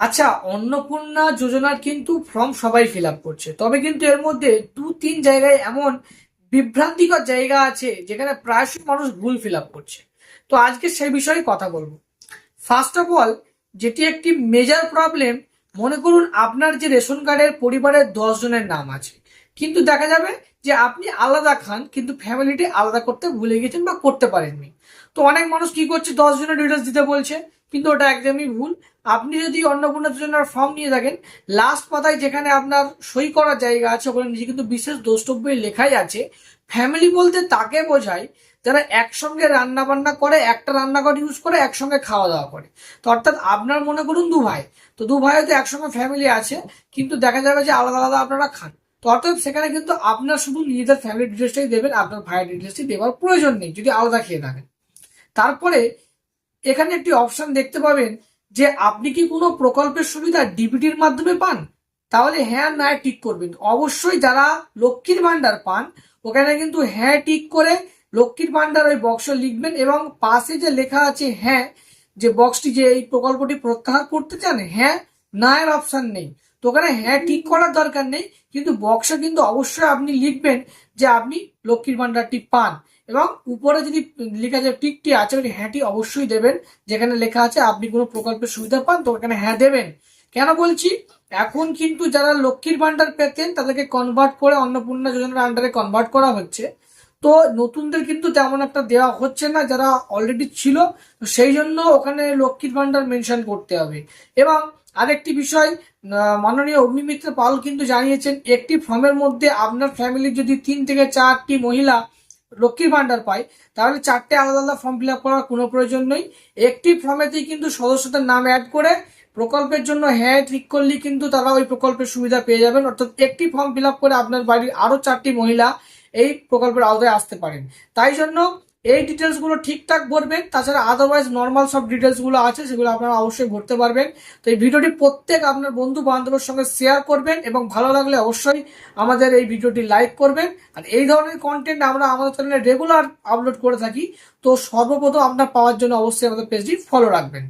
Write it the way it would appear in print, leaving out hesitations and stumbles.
আচ্ছা, অন্নপূর্ণা যোজনার কিন্তু ফর্ম সবাই ফিল আপ করছে, তবে কিন্তু এর মধ্যে দু তিন জায়গায় এমন বিভ্রান্তিকর জায়গা আছে যেখানে প্রায়শই মানুষ ভুল ফিল আপ করছে। তো আজকে সেই বিষয়ে কথা বলবো। ফার্স্ট অফ অল, যেটি একটি মেজর প্রবলেম, মনে করুন আপনার যে রেশন কার্ডের পরিবারের 10 জনের নাম আছে, কিন্তু দেখা যাবে যে আপনি আলাদা খান কিন্তু ফ্যামিলিটি আলাদা করতে ভুলে গেছেন বা করতে পারেননি। তো অনেক মানুষ কি করছে, 10 জনের ডিটেলস দিতে বলছে, কিন্তু ওটা একদমই ভুল। আপনি যদি অন্নপূর্ণা যোজনার ফর্ম নিয়ে থাকেন, লাস্ট পাতায় যেখানে আপনার সই করার জায়গা আছে ওখানে নিচে কিন্তু বিশেষ দ্রষ্টব্যে লেখাই আছে ফ্যামিলি বলতে তাকে বোঝায় যারা একসঙ্গে রান্না বান্না করে, একটা রান্নাঘর ইউজ করে, একসঙ্গে খাওয়া দাওয়া করে। তো অর্থাৎ আপনার মনে করুন দু ভাই, তো দু ভাই হয়তো একসঙ্গে ফ্যামিলি আছে, কিন্তু দেখা যাবে যে আলাদা আলাদা আপনারা খান। তো অর্থাৎ সেখানে কিন্তু আপনার শুধু নিজেদের ফ্যামিলি ডিটেলসটাই দেবেন, আপনার ভাইয়ের ডিটেলসটি দেওয়ার প্রয়োজন নেই যদি আলাদা খেয়ে থাকেন। তারপরে এখানে একটি অপশন দেখতে পাবেন যে আপনি কি কোনো প্রকল্পের সুবিধা ডিবিটির মাধ্যমে পান, তাহলে হ্যাঁ না টিক করবেন। অবশ্যই যারা লক্ষ্মীর ভান্ডার পান ওখানে কিন্তু হ্যাঁ টিক করে লক্ষ্মীর ভান্ডার ওই বক্স লিখবেন, এবং পাশে যে লেখা আছে হ্যাঁ, যে বক্সটি, যে এই প্রকল্পটি প্রত্যাহার করতে চান, হ্যাঁ না এর অপশন নেই। তো ওখানে হ্যাঁ টিক করার দরকার নেই, কিন্তু বক্সে কিন্তু অবশ্যই আপনি লিখবেন যে আপনি লক্ষ্মীর ভান্ডারটি পান, এবং উপরে যদি লেখা যে টিকটি আছে ওই হ্যাঁটি অবশ্যই দেবেন। যেখানে লেখা আছে আপনি কোনো প্রকল্পের সুবিধা পান তো এখানে হ্যাঁ দেবেন। কেন বলছি, এখন কিন্তু যারা লক্ষ্মীর ভান্ডার পেতেন তাদেরকে কনভার্ট করে অন্নপূর্ণা যোজনার আন্ডারে কনভার্ট করা হচ্ছে। তো নতুনদের কিন্তু তেমন একটা দেওয়া হচ্ছে না যারা অলরেডি ছিল, তো সেই জন্য ওখানে লক্ষ্মীর ভান্ডার মেনশন করতে হবে। এবং আরেকটি বিষয়, মাননীয় অগ্নিমিত্র পাল কিন্তু জানিয়েছেন একটি ফর্মের মধ্যে আপনার ফ্যামিলির যদি 3 থেকে 4টি মহিলা লক্ষ্মীর ভান্ডার পায়, তাহলে 4টে আলাদা আলাদা ফর্ম ফিল আপ করার কোনো প্রয়োজন নেই। একটি ফর্মেতেই কিন্তু সদস্যদের নাম অ্যাড করে প্রকল্পের জন্য হ্যাঁ ক্লিক করলেই কিন্তু তারা ওই প্রকল্পের সুবিধা পেয়ে যাবেন। অর্থাৎ একটি ফর্ম ফিল আপ করে আপনার বাড়ির আরো 4টি মহিলা এই প্রকল্পের আওতায় আসতে পারেন। তাই জন্য এই ডিটেলসগুলো ঠিকঠাক ভরবেন, তাছাড়া আদারওয়াইজ নর্মাল সব ডিটেলসগুলো আছে সেগুলো আপনারা অবশ্যই ভরতে পারবেন। তো এই ভিডিওটি প্রত্যেক আপনার বন্ধু বান্ধবের সঙ্গে শেয়ার করবেন, এবং ভালো লাগলে অবশ্যই আমাদের এই ভিডিওটি লাইক করবেন। আর এই ধরনের কন্টেন্ট আমরা আমাদের চ্যানেলে রেগুলার আপলোড করে থাকি, তো সর্বপ্রথম আপনার পাওয়ার জন্য অবশ্যই আমাদের পেজটি ফলো রাখবেন।